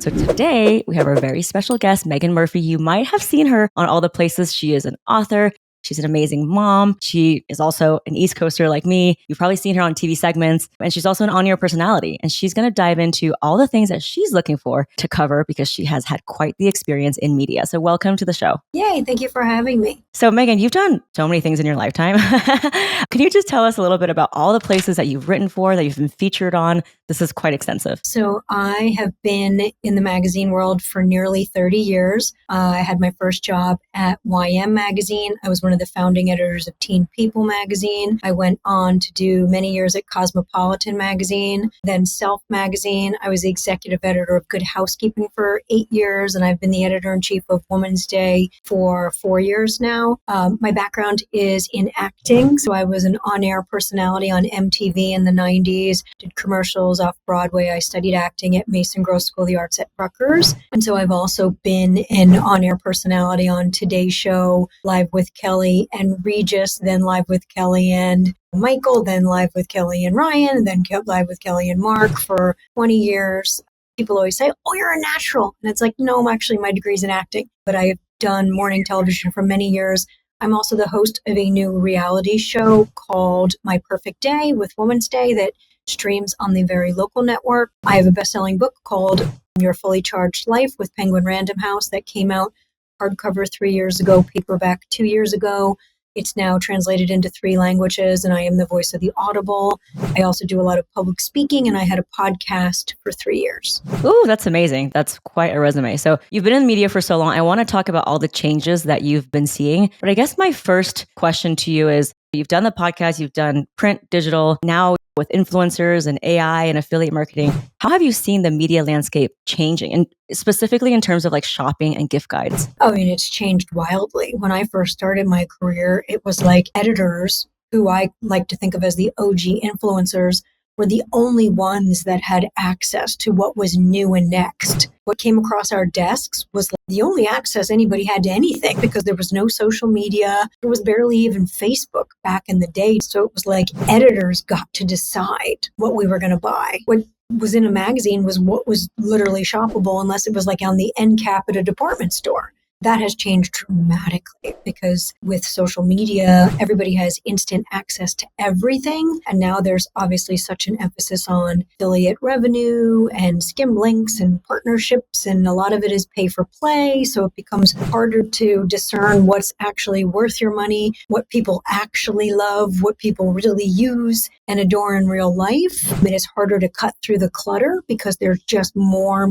So today we have our very special guest, Meaghan Murphy. You might have seen her on all the places. She is an author. She's an amazing mom. She is also an East Coaster like me. You've probably seen her on TV segments, and she's also an on-air personality. And she's going to dive into all the things that she's looking for to cover because she has had quite the experience in media. So welcome to the show. Yay, thank you for having me. So Meaghan, you've done so many things in your lifetime. Can you just tell us a little bit about all the places that you've written for, that you've been featured on? This is quite extensive. So I have been in the magazine world for nearly 30 years. I had my first job at YM Magazine. I was one of the founding editors of Teen People magazine. I went on to do many years at Cosmopolitan magazine, then Self magazine. I was the executive editor of Good Housekeeping for 8 years, and I've been the editor-in-chief of Women's Day for 4 years now. My background is in acting. So I was an on-air personality on MTV in the 90s, did commercials off Broadway. I studied acting at Mason Gross School of the Arts at Rutgers. And so I've also been an on-air personality on Today Show, Live with Kelly and Regis, then Live with Kelly and Michael, then Live with Kelly and Ryan, then Live with Kelly and Mark for 20 years. People always say, oh, you're a natural. And it's like, no, actually, my degree's in acting. But I've done morning television for many years. I'm also the host of a new reality show called My Perfect Day with Women's Day that streams on the very local network. I have a best-selling book called Your Fully Charged Life with Penguin Random House that came out hardcover 3 years ago, paperback 2 years ago. It's now translated into 3 languages, and I am the voice of the Audible. I also do a lot of public speaking, and I had a podcast for 3 years. Ooh, that's amazing. That's quite a resume. So you've been in media for so long. I want to talk about all the changes that you've been seeing. But I guess my first question to you is, you've done the podcast, you've done print, digital, now with influencers and AI and affiliate marketing. How have you seen the media landscape changing, and specifically in terms of like shopping and gift guides? Oh, I mean, it's changed wildly. When I first started my career, it was like editors, who I like to think of as the OG influencers, were the only ones that had access to what was new and next. What came across our desks was like the only access anybody had to anything, because there was no social media. There was barely even Facebook back in the day. So it was like editors got to decide what we were going to buy. What was in a magazine was what was literally shoppable, unless it was like on the end cap at a department store. That has changed dramatically because with social media, everybody has instant access to everything. And now there's obviously such an emphasis on affiliate revenue and skim links and partnerships. And a lot of it is pay for play. So it becomes harder to discern what's actually worth your money, what people actually love, what people really use and adore in real life. I mean, it's harder to cut through the clutter because there's just more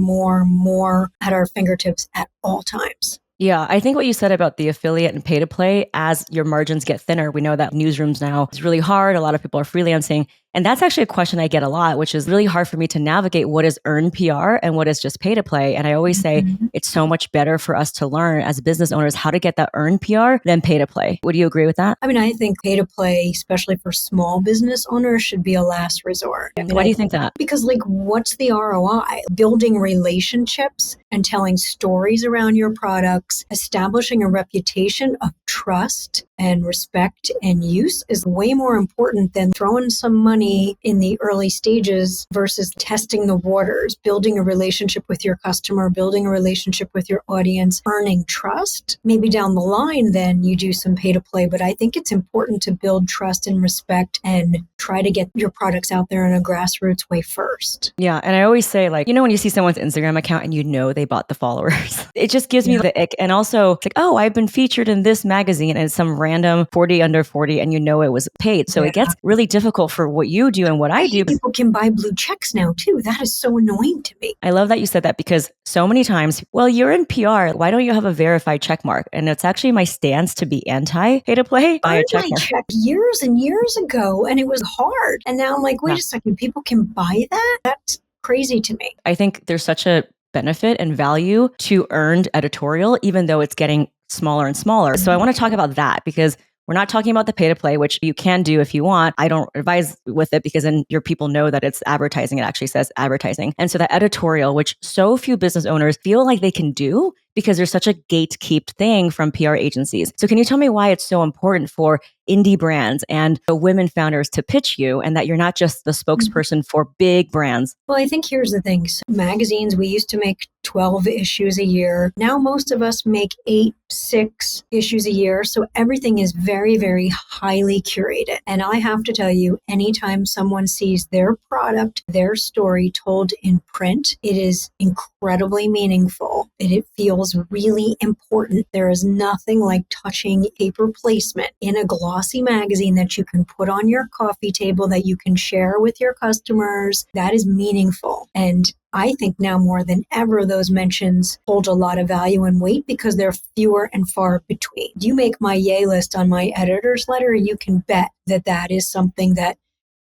at our fingertips at all times. Yeah, I think what you said about the affiliate and pay to play, as your margins get thinner, we know that newsrooms now is really hard. A lot of people are freelancing. And that's actually a question I get a lot, which is really hard for me to navigate what is earned PR and what is just pay to play. And I always say it's so much better for us to learn as business owners how to get that earned PR than pay to play. Would you agree with that? I mean, I think pay to play, especially for small business owners, should be a last resort. Why do you think that? Because like, what's the ROI? Building relationships and telling stories around your products, establishing a reputation of trust and respect and use is way more important than throwing some money in the early stages versus testing the waters, building a relationship with your customer, building a relationship with your audience, earning trust. Maybe down the line, then you do some pay to play. But I think it's important to build trust and respect and try to get your products out there in a grassroots way first. Yeah. And I always say, like, when you see someone's Instagram account and they bought the followers, it just gives me the ick. And also it's like, oh, I've been featured in this magazine and it's some random 40 under 40 and it was paid. So it gets really difficult for what you do and what I do. People can buy blue checks now too. That is so annoying to me. I love that you said that, because so many times, well, you're in PR. Why don't you have a verified check mark? And it's actually my stance to be anti pay to play. Buy a check mark. Checked years and years ago and it was hard. And now I'm like, wait a second, people can buy that? That's crazy to me. I think there's such a benefit and value to earned editorial, even though it's getting smaller and smaller. So I want to talk about that, because we're not talking about the pay to play, which you can do if you want. I don't advise with it, because then your people know that it's advertising. It actually says advertising. And so that editorial, which so few business owners feel like they can do because there's such a gatekept thing from PR agencies. So can you tell me why it's so important for indie brands and the women founders to pitch you and that you're not just the spokesperson for big brands? Well, I think here's the thing. So magazines, we used to make 12 issues a year. Now most of us make 8, 6 issues a year. So everything is very, very highly curated. And I have to tell you, anytime someone sees their product, their story told in print, it is incredibly meaningful. And it feels really important. There is nothing like touching paper placement in a glossy magazine that you can put on your coffee table, that you can share with your customers. That is meaningful. And I think now more than ever, those mentions hold a lot of value and weight because they're fewer and far between. You make my yay list on my editor's letter, you can bet that that is something that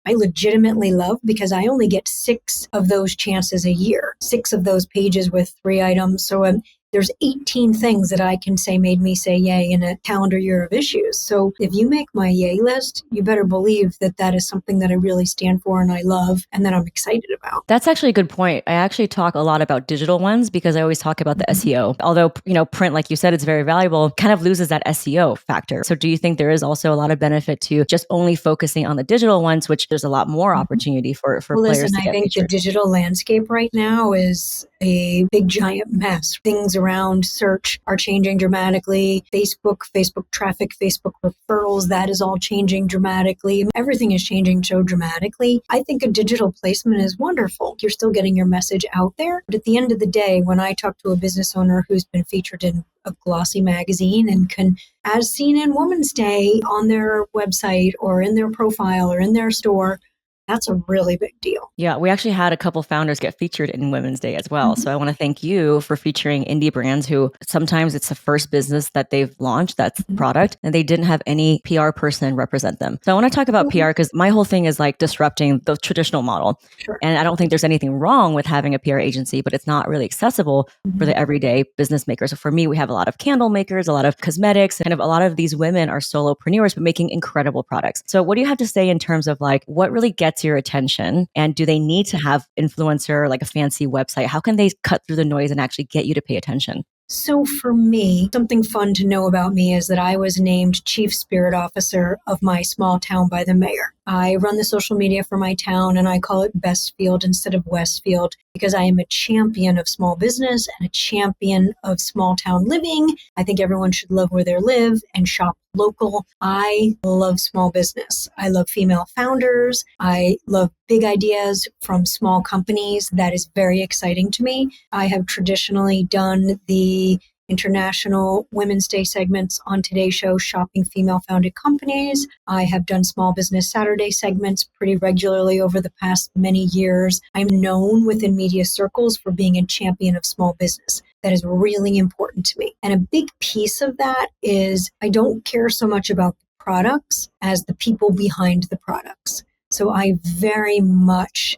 I legitimately love because I only get 6 of those chances a year, 6 of those pages with 3 items. So there's 18 things that I can say made me say yay in a calendar year of issues. So if you make my yay list, you better believe that that is something that I really stand for and I love and that I'm excited about. That's actually a good point. I actually talk a lot about digital ones because I always talk about the SEO. Although, print, like you said, it's very valuable, kind of loses that SEO factor. So do you think there is also a lot of benefit to just only focusing on the digital ones, which there's a lot more opportunity for Well, players listen, to I get think featured? the digital landscape right now is a big giant mess. Things around search are changing dramatically. Facebook traffic, Facebook referrals, that is all changing dramatically. Everything is changing so dramatically. I think a digital placement is wonderful. You're still getting your message out there. But at the end of the day, when I talk to a business owner who's been featured in a glossy magazine and can, as seen in Women's Day, on their website or in their profile or in their store, that's a really big deal. Yeah, we actually had a couple founders get featured in Women's Day as well. So I want to thank you for featuring indie brands who sometimes it's the first business that they've launched that's product and they didn't have any PR person represent them. So I want to talk about PR because my whole thing is like disrupting the traditional model. Sure. And I don't think there's anything wrong with having a PR agency, but it's not really accessible for the everyday business maker. So for me, we have a lot of candle makers, a lot of cosmetics, kind of a lot of these women are solopreneurs, but making incredible products. So what do you have to say in terms of like what really gets your attention? And do they need to have influencer, like a fancy website? How can they cut through the noise and actually get you to pay attention? So for me, something fun to know about me is that I was named Chief Spirit Officer of my small town by the mayor. I run the social media for my town and I call it Bestfield instead of Westfield because I am a champion of small business and a champion of small town living. I think everyone should love where they live and shop local. I love small business. I love female founders. I love big ideas from small companies. That is very exciting to me. I have traditionally done the International Women's Day segments on Today's Show, shopping female-founded companies. I have done Small Business Saturday segments pretty regularly over the past many years. I'm known within media circles for being a champion of small business. That is really important to me. And a big piece of that is I don't care so much about the products as the people behind the products. So I very much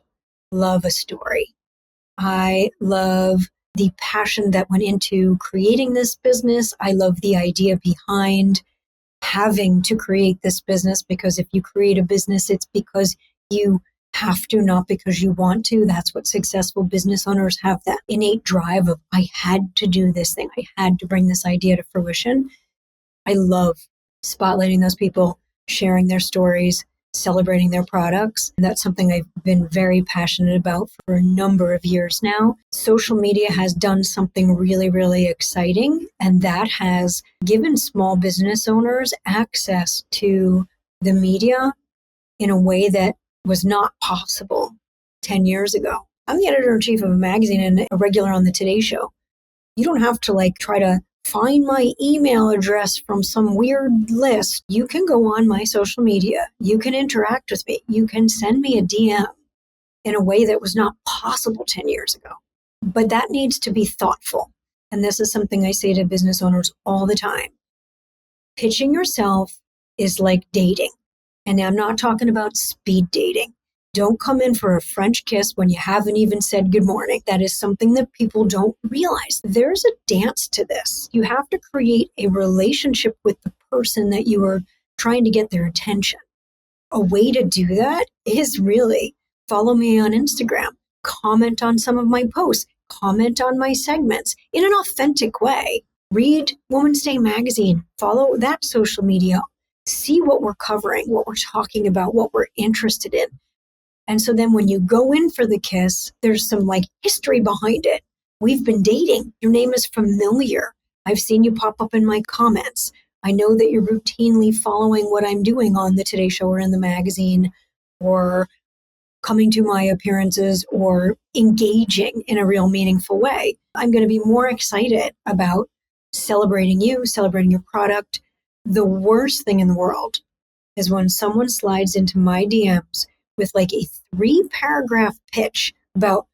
love a story. I love the passion that went into creating this business. I love the idea behind having to create this business because if you create a business, it's because you have to, not because you want to. That's what successful business owners have, that innate drive of, I had to do this thing. I had to bring this idea to fruition. I love spotlighting those people, sharing their stories, celebrating their products. And that's something I've been very passionate about for a number of years now. Social media has done something really, really exciting, and that has given small business owners access to the media in a way that was not possible 10 years ago. I'm the editor-in-chief of a magazine and a regular on the Today Show. You don't have to try to find my email address from some weird list. You can go on my social media. You can interact with me. You can send me a DM in a way that was not possible 10 years ago. But that needs to be thoughtful. And this is something I say to business owners all the time. Pitching yourself is like dating. And I'm not talking about speed dating. Don't come in for a French kiss when you haven't even said good morning. That is something that people don't realize. There's a dance to this. You have to create a relationship with the person that you are trying to get their attention. A way to do that is really follow me on Instagram, comment on some of my posts, comment on my segments in an authentic way. Read Woman's Day magazine, follow that social media, see what we're covering, what we're talking about, what we're interested in. And so then when you go in for the kiss, there's some like history behind it. We've been dating. Your name is familiar. I've seen you pop up in my comments. I know that you're routinely following what I'm doing on the Today Show or in the magazine, or coming to my appearances or engaging in a real meaningful way. I'm going to be more excited about celebrating you, celebrating your product. The worst thing in the world is when someone slides into my DMs with like a 3-paragraph pitch about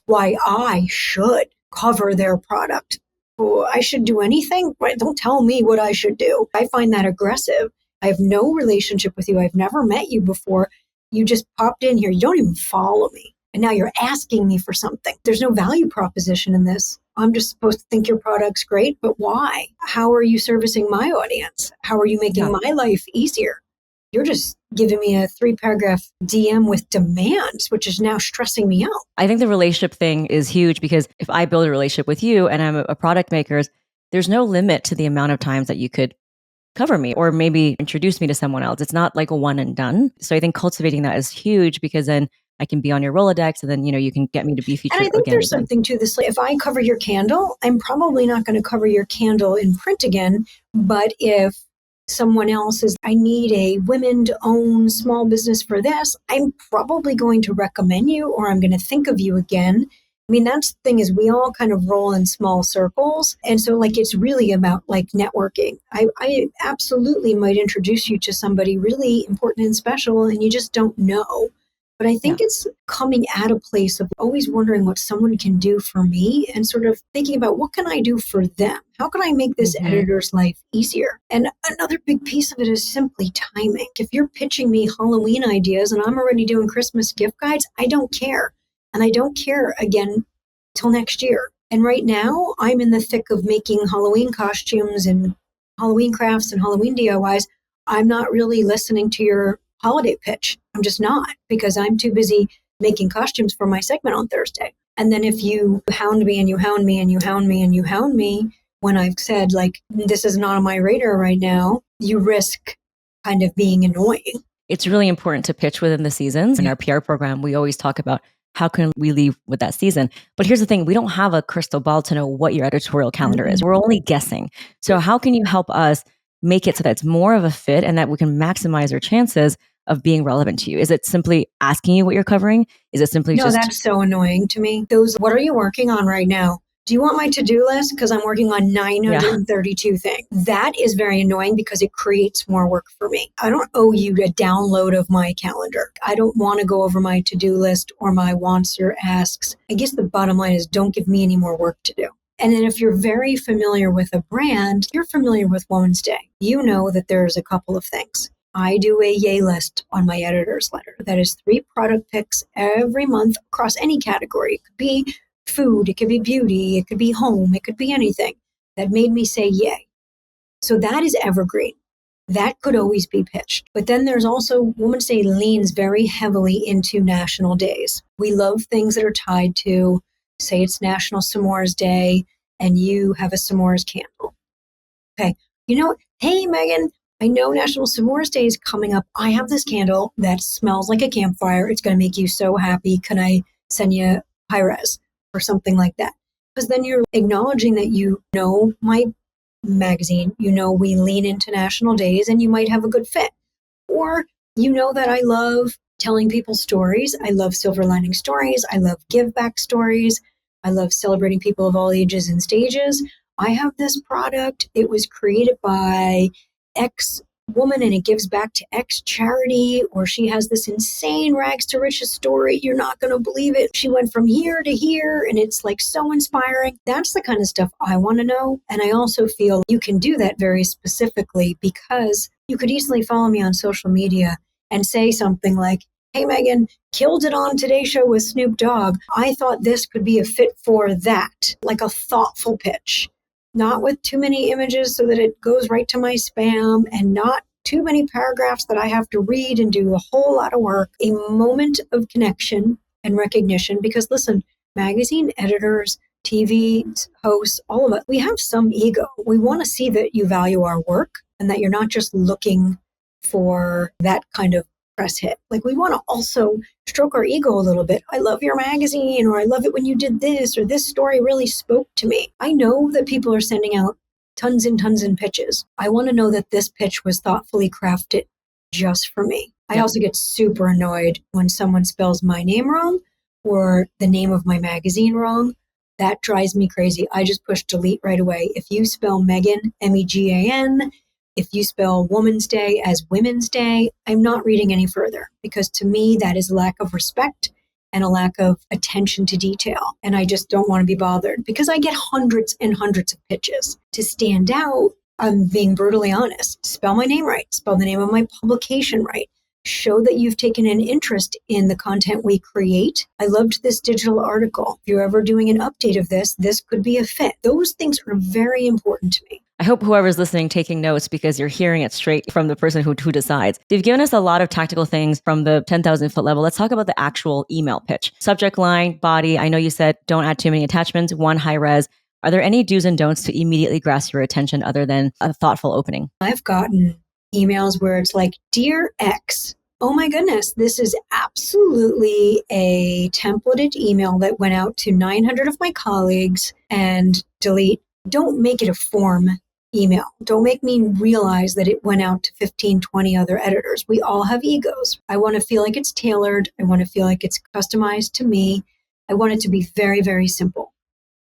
why I should cover their product. Well, I should do anything? Right? Don't tell me what I should do. I find that aggressive. I have no relationship with you. I've never met you before. You just popped in here. You don't even follow me. And now you're asking me for something. There's no value proposition in this. I'm just supposed to think your product's great, but why? How are you servicing my audience? How are you making my life easier? You're just giving me a 3-paragraph DM with demands, which is now stressing me out. I think the relationship thing is huge because if I build a relationship with you and I'm a product maker, there's no limit to the amount of times that you could cover me or maybe introduce me to someone else. It's not like a one and done. So I think cultivating that is huge because then I can be on your Rolodex and then, you can get me to be featured again. And I think again. there's something to this. If I cover your candle, I'm probably not going to cover your candle in print again. But if someone else is, I need a women-owned small business for this, I'm probably going to recommend you or I'm going to think of you again. I mean, that's the thing is we all kind of roll in small circles. And so like, it's really about like networking. I absolutely might introduce you to somebody really important and special and you just don't know. But I think it's coming at a place of always wondering what someone can do for me and sort of thinking about what can I do for them? How can I make this editor's life easier? And another big piece of it is simply timing. If you're pitching me Halloween ideas and I'm already doing Christmas gift guides, I don't care. And I don't care again till next year. And right now I'm in the thick of making Halloween costumes and Halloween crafts and Halloween DIYs. I'm not really listening to your holiday pitch. I'm just not because I'm too busy making costumes for my segment on Thursday. And then if you hound me and you hound me and you hound me and you hound me when I've said like, this is not on my radar right now, you risk kind of being annoying. It's really important to pitch within the seasons. In our PR program, we always talk about how can we leave with that season. But here's the thing, we don't have a crystal ball to know what your editorial calendar is. We're only guessing. So how can you help us make it so that it's more of a fit and that we can maximize our chances of being relevant to you? Is it simply asking you what you're covering? Is it simply No, that's so annoying to me. What are you working on right now? Do you want my to-do list? Because I'm working on 932 things. That is very annoying because it creates more work for me. I don't owe you a download of my calendar. I don't want to go over my to-do list or my wants or asks. I guess the bottom line is don't give me any more work to do. And then if you're very familiar with a brand, you're familiar with Woman's Day. You know that there's a couple of things. I do a yay list on my editor's letter. That is 3 product picks every month across any category. It could be food, it could be beauty, it could be home, it could be anything that made me say yay. So that is evergreen. That could always be pitched. But then there's also, Women's Day leans very heavily into national days. We love things that are tied to, say it's National S'mores Day and you have a s'mores candle. Okay, hey Meaghan, I know National S'mores Day is coming up. I have this candle that smells like a campfire. It's going to make you so happy. Can I send you high-res or something like that? Because then you're acknowledging that you know my magazine, we lean into national days and you might have a good fit. Or that I love telling people stories. I love silver lining stories. I love give back stories. I love celebrating people of all ages and stages. I have this product. It was created by X woman and it gives back to X charity, or she has this insane rags to riches story. You're not going to believe it. She went from here to here and it's like so inspiring. That's the kind of stuff I want to know. And I also feel you can do that very specifically because you could easily follow me on social media and say something like, hey, Meaghan, killed it on Today Show with Snoop Dogg. I thought this could be a fit for that, like a thoughtful pitch. Not with too many images so that it goes right to my spam and not too many paragraphs that I have to read and do a whole lot of work. A moment of connection and recognition because listen, magazine editors, TV hosts, all of it, we have some ego. We want to see that you value our work and that you're not just looking for that kind of press hit. Like, we want to also stroke our ego a little bit. I love your magazine, or I love it when you did this, or this story really spoke to me. I know that people are sending out tons and tons of pitches. I want to know that this pitch was thoughtfully crafted just for me. I also get super annoyed when someone spells my name wrong or the name of my magazine wrong. That drives me crazy. I just push delete right away. If you spell Meaghan, Megan, if you spell Woman's Day as Women's Day, I'm not reading any further, because to me, that is a lack of respect and a lack of attention to detail. And I just don't want to be bothered, because I get hundreds and hundreds of pitches. To stand out, I'm being brutally honest. Spell my name right. Spell the name of my publication right. Show that you've taken an interest in the content we create. I loved this digital article. If you're ever doing an update of this, this could be a fit. Those things are very important to me. I hope whoever's listening taking notes, because you're hearing it straight from the person who decides. They've given us a lot of tactical things from the 10,000 foot level. Let's talk about the actual email pitch. Subject line, body. I know you said don't add too many attachments, one high res. Are there any do's and don'ts to immediately grasp your attention other than a thoughtful opening? I've gotten emails where it's like, Dear X, oh my goodness, this is absolutely a templated email that went out to 900 of my colleagues, and delete. Don't make it a form email. Don't make me realize that it went out to 15, 20 other editors. We all have egos. I want to feel like it's tailored. I want to feel like it's customized to me. I want it to be very, very simple.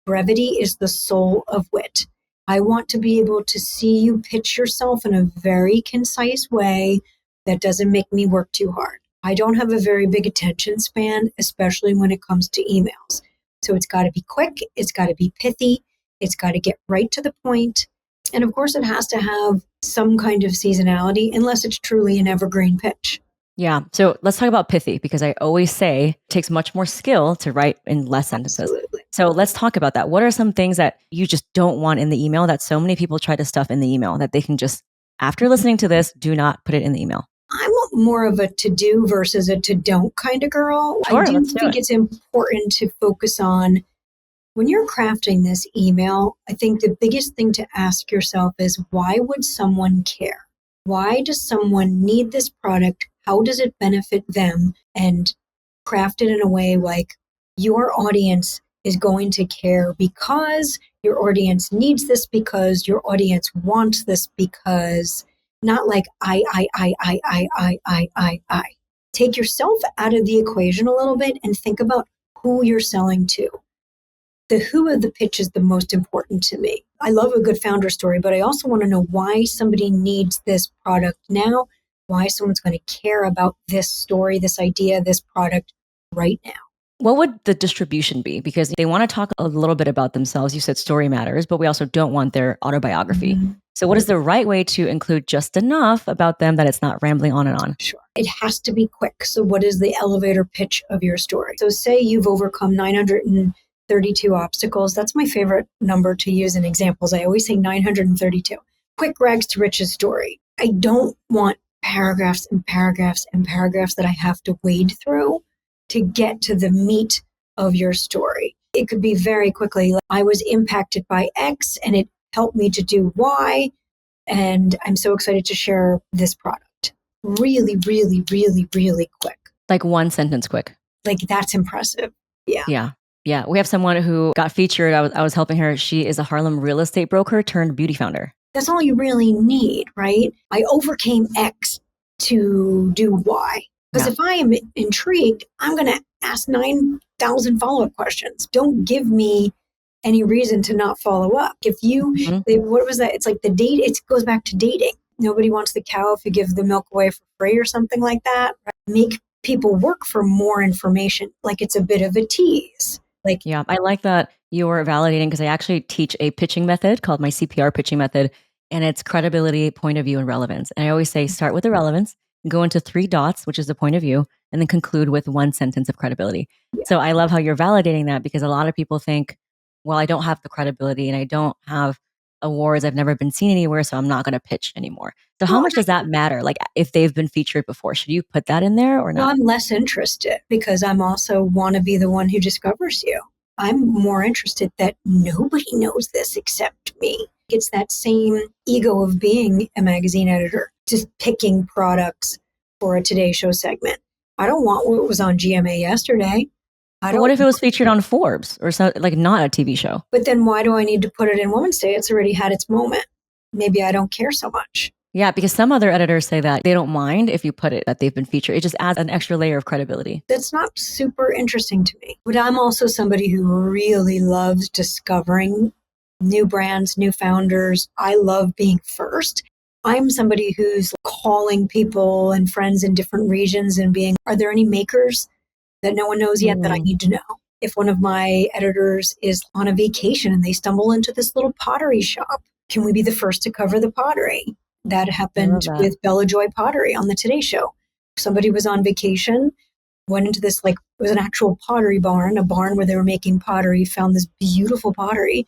Brevity is the soul of wit. I want to be able to see you pitch yourself in a very concise way that doesn't make me work too hard. I don't have a very big attention span, especially when it comes to emails. So it's got to be quick. It's got to be pithy. It's got to get right to the point. And of course, it has to have some kind of seasonality, unless it's truly an evergreen pitch. Yeah. So let's talk about pithy, because I always say it takes much more skill to write in less sentences. Absolutely. So let's talk about that. What are some things that you just don't want in the email that so many people try to stuff in the email that they can just, after listening to this, do not put it in the email? I'm more of a to-do versus a to-don't kind of girl. Sure, I do think it's important to focus on, when you're crafting this email, I think the biggest thing to ask yourself is, why would someone care? Why does someone need this product? How does it benefit them? And craft it in a way like your audience is going to care because your audience needs this, because your audience wants this, because not like I. Take yourself out of the equation a little bit and think about who you're selling to. The who of the pitch is the most important to me. I love a good founder story, but I also want to know why somebody needs this product now, why someone's going to care about this story, this idea, this product right now. What would the distribution be? Because they want to talk a little bit about themselves. You said story matters, but we also don't want their autobiography. Mm-hmm. So what is the right way to include just enough about them that it's not rambling on and on? Sure. It has to be quick. So what is the elevator pitch of your story? So say you've overcome 932 obstacles. That's my favorite number to use in examples. I always say 932. Quick rags to riches story. I don't want paragraphs and paragraphs and paragraphs that I have to wade through to get to the meat of your story. It could be very quickly, like, I was impacted by X and it helped me to do Y, and I'm so excited to share this product. Really, really, really, really quick. Like one sentence quick. Like, that's impressive. Yeah. Yeah. We have someone who got featured. I was helping her. She is a Harlem real estate broker turned beauty founder. That's all you really need, right? I overcame X to do Y. Because if I am intrigued, I'm going to ask 9,000 follow-up questions. Don't give me any reason to not follow up. If you, what was that? It's like the date, it goes back to dating. Nobody wants the cow if you give the milk away for free or something like that. Right? Make people work for more information. Like, it's a bit of a tease. Yeah, I like that you're validating, because I actually teach a pitching method called my CPR pitching method, and it's credibility, point of view, and relevance. And I always say, start with the relevance, go into 3 dots, which is the point of view, and then conclude with 1 sentence of credibility. Yeah. So I love how you're validating that, because a lot of people think, well, I don't have the credibility and I don't have awards. I've never been seen anywhere, so I'm not going to pitch anymore. So how Well, much does that matter? Like if they've been featured before, should you put that in there or well, not? I'm less interested because I'm also want to be the one who discovers you. I'm more interested that nobody knows this except me. It's that same ego of being a magazine editor, just picking products for a Today Show segment. I don't want what was on GMA yesterday. I But what don't, if it was featured on Forbes or so, like not a TV show? but then why do I need to put it in Women's Day? It's already had its moment. Maybe I don't care so much. Yeah, because some other editors say that they don't mind if you put it that they've been featured. It just adds an extra layer of credibility. That's not super interesting to me. But I'm also somebody who really loves discovering new brands, new founders. I love being first. I'm somebody who's calling people and friends in different regions and being, are there any makers that no one knows yet that I need to know? If one of my editors is on a vacation and they stumble into this little pottery shop, can we be the first to cover the pottery? That happened that. with Bella Joy Pottery on the Today Show. Somebody was on vacation, went into this, like, it was an actual pottery barn, a barn where they were making pottery, found this beautiful pottery.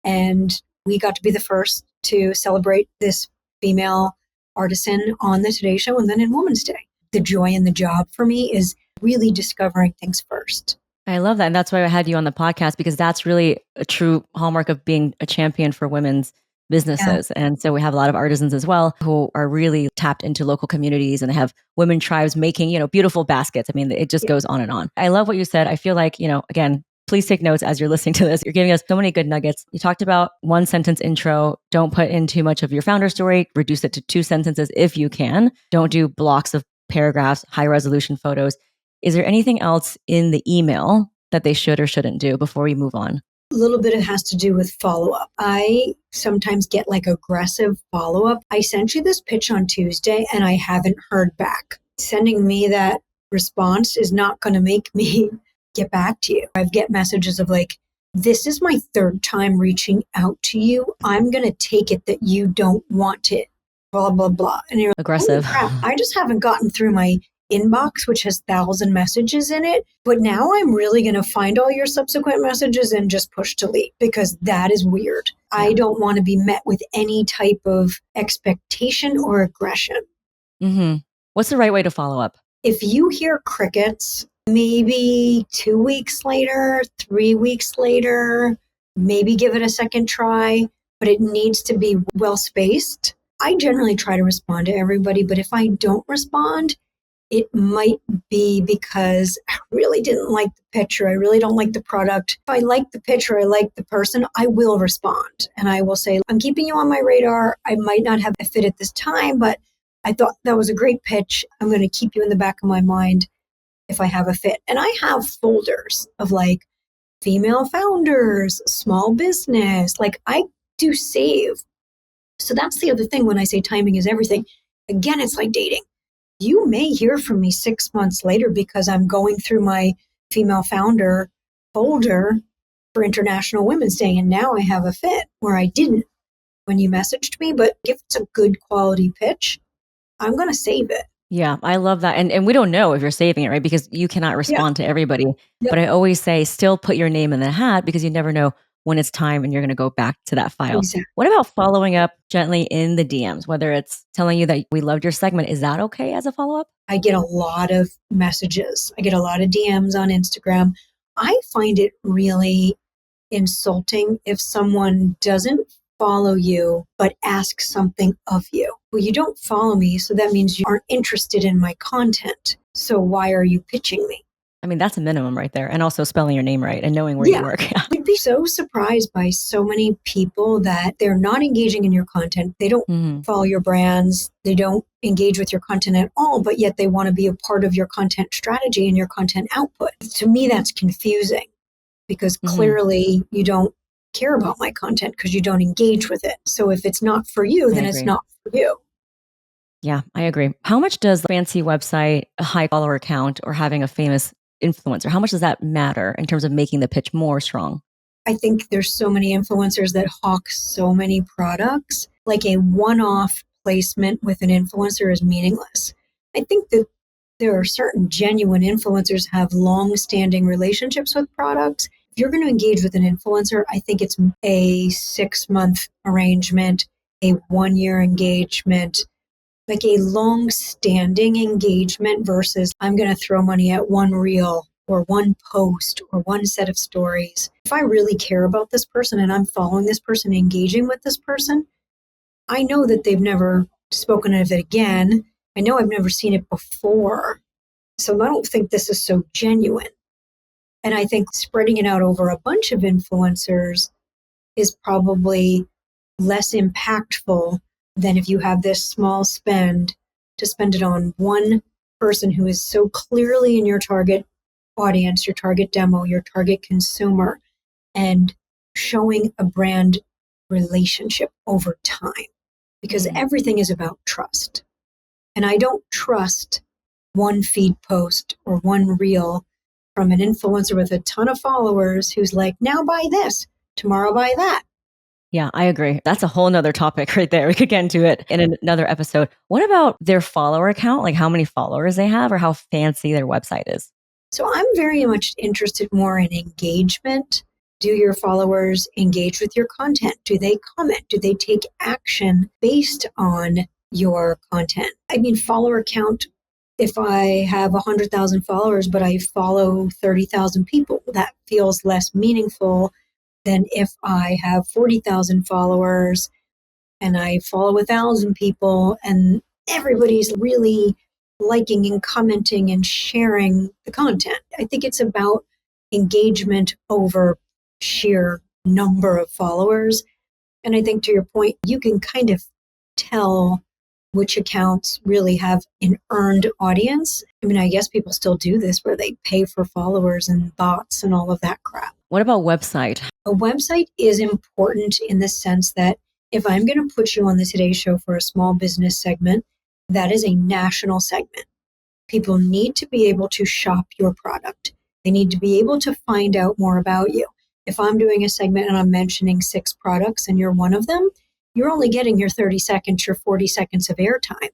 And we got to be the first to celebrate this female artisan on the Today Show and then in Women's Day. The joy in the job for me is really discovering things first. I love that. And that's why I had you on the podcast, because that's really a true hallmark of being a champion for women's businesses. Yeah. And so we have a lot of artisans as well who are really tapped into local communities and have women tribes making, beautiful baskets. I mean, it just goes on and on. I love what you said. I feel like, again, please take notes as you're listening to this. You're giving us so many good nuggets. You talked about one sentence intro. Don't put in too much of your founder story. Reduce it to 2 sentences if you can. Don't do blocks of paragraphs, high resolution photos. Is there anything else in the email that they should or shouldn't do before we move on? A little bit, it has to do with follow-up. I sometimes get like aggressive follow-up. I sent you this pitch on Tuesday and I haven't heard back. Sending me that response is not going to make me get back to you. I get messages of like, this is my 3rd time reaching out to you. I'm going to take it that you don't want it, blah, blah, blah. And you're aggressive. Like, crap, I just haven't gotten through my inbox, which has 1,000 messages in it. But now I'm really going to find all your subsequent messages and just push delete because that is weird. Yeah. I don't want to be met with any type of expectation or aggression. Mm-hmm. What's the right way to follow up? If you hear crickets, maybe 2 weeks later, 3 weeks later, maybe give it a second try, but it needs to be well spaced. I generally try to respond to everybody, but if I don't respond, it might be because I really didn't like the picture. I really don't like the product. If I like the picture, I like the person, I will respond. And I will say, I'm keeping you on my radar. I might not have a fit at this time, but I thought that was a great pitch. I'm going to keep you in the back of my mind if I have a fit. And I have folders of like female founders, small business. Like I do save. So that's the other thing when I say timing is everything. Again, it's like dating. You may hear from me 6 months later because I'm going through my female founder folder for International Women's Day. And now I have a fit where I didn't when you messaged me. But if it's a good quality pitch, I'm going to save it. Yeah, I love that. And we don't know if you're saving it, right? Because you cannot respond to everybody. Yep. But I always say still put your name in the hat because you never know when it's time and you're going to go back to that file. Exactly. What about following up gently in the DMs, whether it's telling you that we loved your segment? Is that okay as a follow-up? I get a lot of messages. I get a lot of DMs on Instagram. I find it really insulting if someone doesn't follow you, but ask something of you. Well, you don't follow me, so that means you aren't interested in my content. So why are you pitching me? I mean, that's a minimum right there. And also spelling your name right and knowing where you work. I'd be so surprised by so many people that they're not engaging in your content. They don't follow your brands. They don't engage with your content at all, but yet they want to be a part of your content strategy and your content output. To me, that's confusing because clearly you don't care about my content because you don't engage with it. So if it's not for you, then it's not for you. Yeah, I agree. How much does a fancy website, a high follower count, or having a famous influencer, how much does that matter in terms of making the pitch more strong? I think there's so many influencers that hawk so many products. Like a one-off placement with an influencer is meaningless. I think that there are certain genuine influencers have long-standing relationships with products. If you're going to engage with an influencer, I think it's a 6-month arrangement, a 1-year engagement, like a long-standing engagement versus I'm going to throw money at one reel or one post or one set of stories. If I really care about this person and I'm following this person, engaging with this person, I know that they've never spoken of it again. I know I've never seen it before. So I don't think this is so genuine. And I think spreading it out over a bunch of influencers is probably less impactful than if you have this small spend to spend it on one person who is so clearly in your target audience, your target demo, your target consumer, and showing a brand relationship over time. Because everything is about trust. And I don't trust one feed post or one reel from an influencer with a ton of followers who's like, now buy this, tomorrow buy that. Yeah, I agree. That's a whole nother topic right there. We could get into it in another episode. What about their follower count? Like how many followers they have or how fancy their website is? So I'm very much interested more in engagement. Do your followers engage with your content? Do they comment? Do they take action based on your content? I mean, follower count, if I have 100,000 followers, but I follow 30,000 people, that feels less meaningful than if I have 40,000 followers and I follow 1,000 people and everybody's really liking and commenting and sharing the content. I think it's about engagement over sheer number of followers. And I think to your point, you can kind of tell which accounts really have an earned audience. I mean, I guess people still do this where they pay for followers and bots and all of that crap. What about website? A website is important in the sense that if I'm going to put you on the Today Show for a small business segment, that is a national segment. People need to be able to shop your product. They need to be able to find out more about you. If I'm doing a segment and I'm mentioning 6 products and you're one of them, you're only getting your 30 seconds, your 40 seconds of airtime.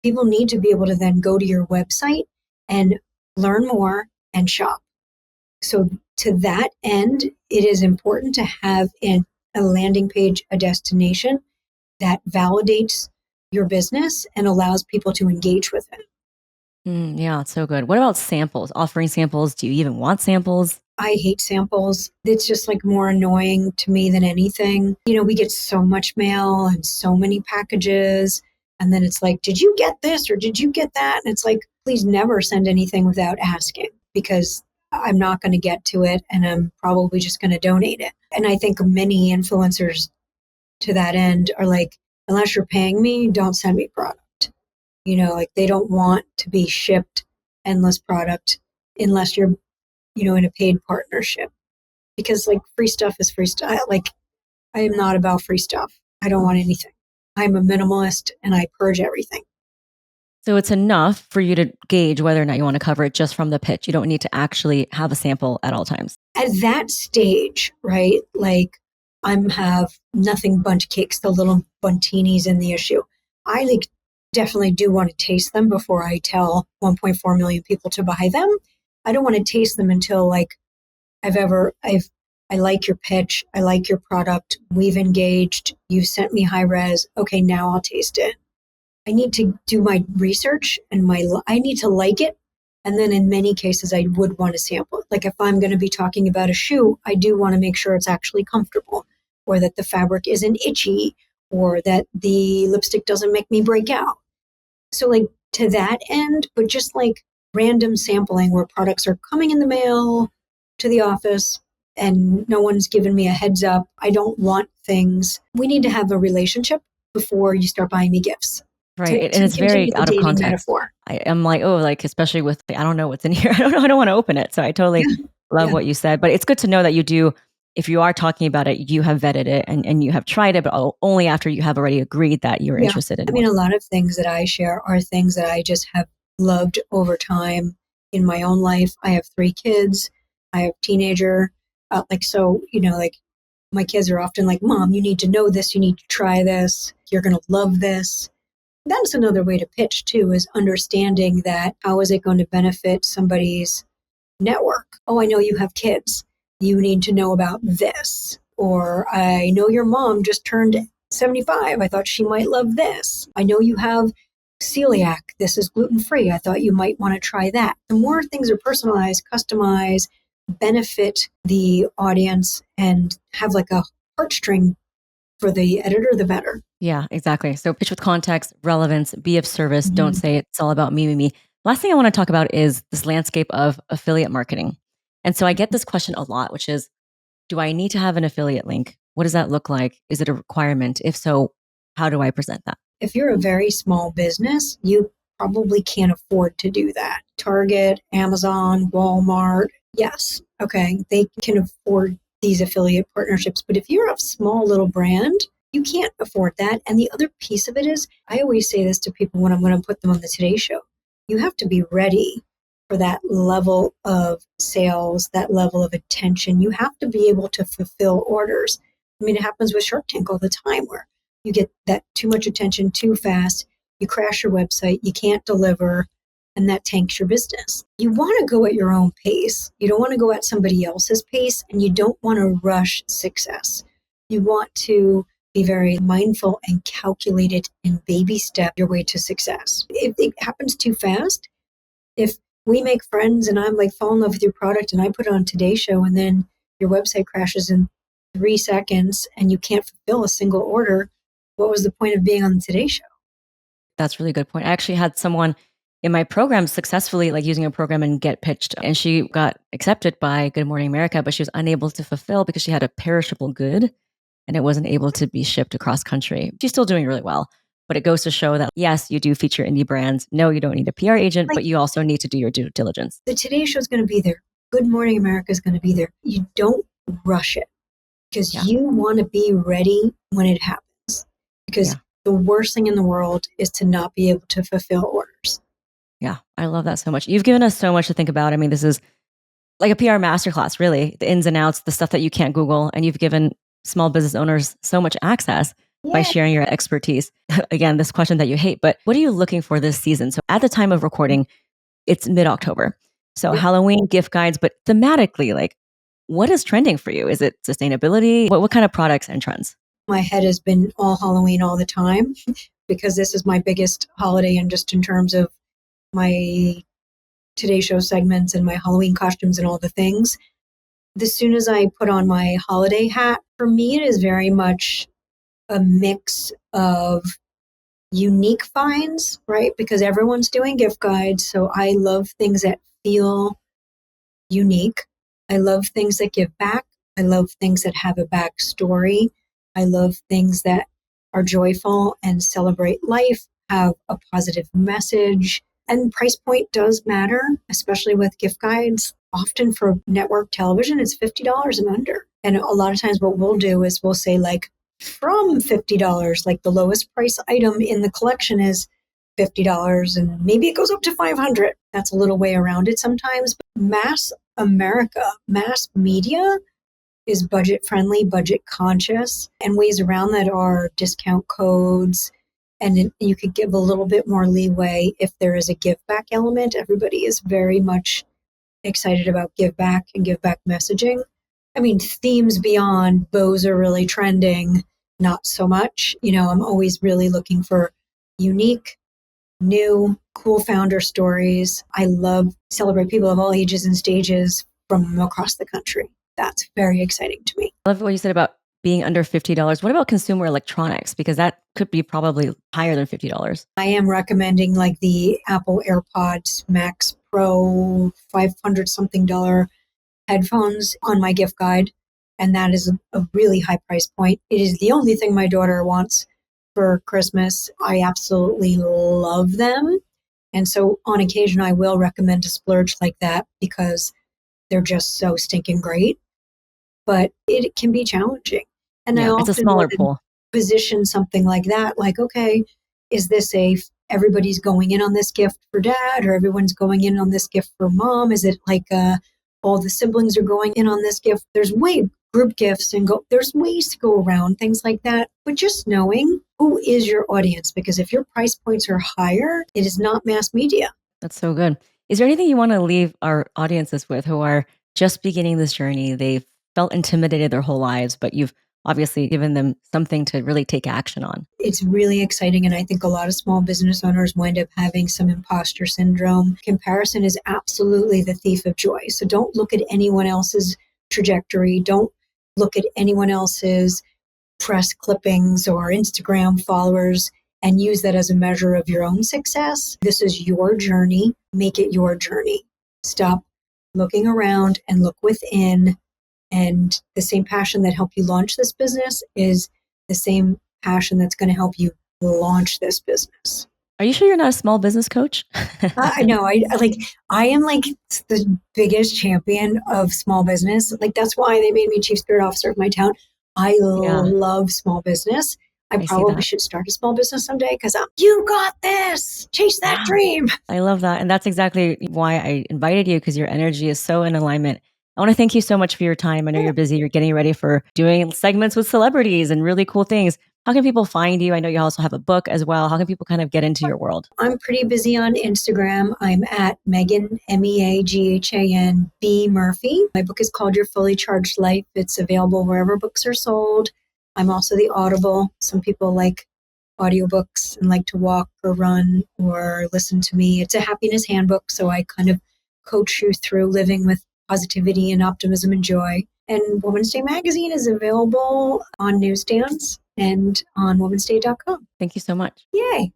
People need to be able to then go to your website and learn more and shop. So to that end, it is important to have a landing page, a destination that validates your business and allows people to engage with it. Yeah, it's so good. What about samples? Offering samples? Do you even want samples? I hate samples. It's just like more annoying to me than anything. You know, we get so much mail and so many packages. And then it's like, did you get this or did you get that? And it's like, please never send anything without asking because I'm not going to get to it and I'm probably just going to donate it. And I think many influencers to that end are like, unless you're paying me, don't send me product. You know, like they don't want to be shipped endless product unless you're, you know, in a paid partnership. Because like free stuff is free stuff. Like I am not about free stuff. I don't want anything. I'm a minimalist and I purge everything. So it's enough for you to gauge whether or not you want to cover it just from the pitch. You don't need to actually have a sample at all times. At that stage, right? Like I'm have nothing bundt cakes, the little buntinis in the issue. I like definitely do want to taste them before I tell 1.4 million people to buy them. I don't want to taste them until like I like your pitch. I like your product. We've engaged. You've sent me high res. Okay, now I'll taste it. I need to do my research and I need to like it. And then in many cases, I would want to sample it. Like if I'm going to be talking about a shoe, I do want to make sure it's actually comfortable or that the fabric isn't itchy or that the lipstick doesn't make me break out. So like to that end, but just like random sampling where products are coming in the mail to the office and no one's given me a heads up. I don't want things. We need to have a relationship before you start buying me gifts. Right. And it's very out of context. I'm like, oh, like, especially with, I don't know what's in here. I don't want to open it. So I totally love what you said, but it's good to know that you do, if you are talking about it, you have vetted it and you have tried it, but only after you have already agreed that you're interested in it. I mean, a lot of things that I share are things that I just have loved over time in my own life. I have 3 kids. I have a teenager. So, you know, like my kids are often like, Mom, you need to know this. You need to try this. You're going to love this. That's another way to pitch too, is understanding that how is it going to benefit somebody's network? Oh, I know you have kids. you need to know about this. Or I know your mom just turned 75. I thought she might love this. I know you have celiac. This is gluten-free. I thought you might want to try that. The more things are personalized, customized, benefit the audience, and have like a heartstring for the editor, the better. Yeah, exactly. So pitch with context, relevance, be of service. Don't say it's all about me, me, me. Last thing I want to talk about is this landscape of affiliate marketing. And so I get this question a lot, which is, do I need to have an affiliate link? What does that look like? Is it a requirement? If so, how do I present that? If you're a very small business, you probably can't afford to do that. Target, Amazon, Walmart, yes, okay, they can afford these affiliate partnerships. But if you're a small little brand, you can't afford that. And the other piece of it is, I always say this to people when I'm going to put them on the Today Show, you have to be ready for that level of sales, that level of attention. You have to be able to fulfill orders. I mean, it happens with Shark Tank all the time where you get that too much attention too fast, you crash your website, you can't deliver, and that tanks your business. You want to go at your own pace. You don't want to go at somebody else's pace, and you don't want to rush success. You want to be very mindful and calculated and baby step your way to success. If it happens too fast, if we make friends and I'm like fall in love with your product and I put it on Today's Show and then your website crashes in 3 seconds and you can't fulfill a single order, what was the point of being on the Today Show? That's a really good point. I actually had someone in my program successfully like using a program and get pitched, and she got accepted by Good Morning America, but she was unable to fulfill because she had a perishable good and it wasn't able to be shipped across country. She's still doing really well, but it goes to show that yes, you do feature indie brands. No, you don't need a PR agent, but you also need to do your due diligence. The Today Show is going to be there. Good Morning America is going to be there. You don't rush it because you want to be ready when it happens. Because the worst thing in the world is to not be able to fulfill orders. Yeah, I love that so much. You've given us so much to think about. I mean, this is like a PR masterclass, really. The ins and outs, the stuff that you can't Google, and you've given small business owners so much access by sharing your expertise. Again, this question that you hate, but what are you looking for this season? So at the time of recording, it's mid-October. So Halloween gift guides, but thematically, like what is trending for you? Is it sustainability? What kind of products and trends? My head has been all Halloween all the time because this is my biggest holiday, and just in terms of my Today Show segments and my Halloween costumes and all the things. As soon as I put on my holiday hat, for me, it is very much a mix of unique finds, right? Because everyone's doing gift guides. So I love things that feel unique. I love things that give back. I love things that have a backstory. I love things that are joyful and celebrate life, have a positive message. And price point does matter, especially with gift guides. Often for network television, it's $50 and under. And a lot of times what we'll do is we'll say like from $50, like the lowest price item in the collection is $50 and maybe it goes up to $500. That's a little way around it sometimes. But mass America, mass media is budget friendly, budget conscious, and ways around that are discount codes. And you could give a little bit more leeway if there is a give back element. Everybody is very much excited about give back and give back messaging. I mean, themes beyond bows are really trending, not so much. You know, I'm always really looking for unique, new, cool founder stories. I love celebrate people of all ages and stages from across the country. That's very exciting to me. I love what you said about being under $50. What about consumer electronics? Because that could be probably higher than $50. I am recommending like the Apple AirPods Max Pro $500 something headphones on my gift guide. And that is a really high price point. It is the only thing my daughter wants for Christmas. I absolutely love them. And so on occasion, I will recommend a splurge like that because they're just so stinking great. But it can be challenging. And I it's a smaller pool. Position something like that, like, okay, is this everybody's going in on this gift for dad, or everyone's going in on this gift for mom? Is it like all the siblings are going in on this gift? There's group gifts there's ways to go around things like that. But just knowing who is your audience, because if your price points are higher, it is not mass media. That's so good. Is there anything you want to leave our audiences with who are just beginning this journey? They've felt intimidated their whole lives, but you've obviously given them something to really take action on. It's really exciting. And I think a lot of small business owners wind up having some imposter syndrome. Comparison is absolutely the thief of joy. So don't look at anyone else's trajectory. Don't look at anyone else's press clippings or Instagram followers and use that as a measure of your own success. This is your journey. Make it your journey. Stop looking around and look within. And the same passion that helped you launch this business is the same passion that's going to help you launch this business. Are you sure you're not a small business coach? No, I am like the biggest champion of small business. Like that's why they made me chief spirit officer of my town. I love small business. I probably should start a small business someday because you got this. Chase that dream. I love that. And that's exactly why I invited you, because your energy is so in alignment. I want to thank you so much for your time. I know you're busy. You're getting ready for doing segments with celebrities and really cool things. How can people find you? I know you also have a book as well. How can people kind of get into your world? I'm pretty busy on Instagram. I'm at Meaghan, Meaghan B Murphy. My book is called Your Fully Charged Life. It's available wherever books are sold. I'm also the Audible. Some people like audiobooks and like to walk or run or listen to me. It's a happiness handbook. So I kind of coach you through living with positivity and optimism and joy. And Woman's Day magazine is available on newsstands and on womansday.com. Thank you so much. Yay.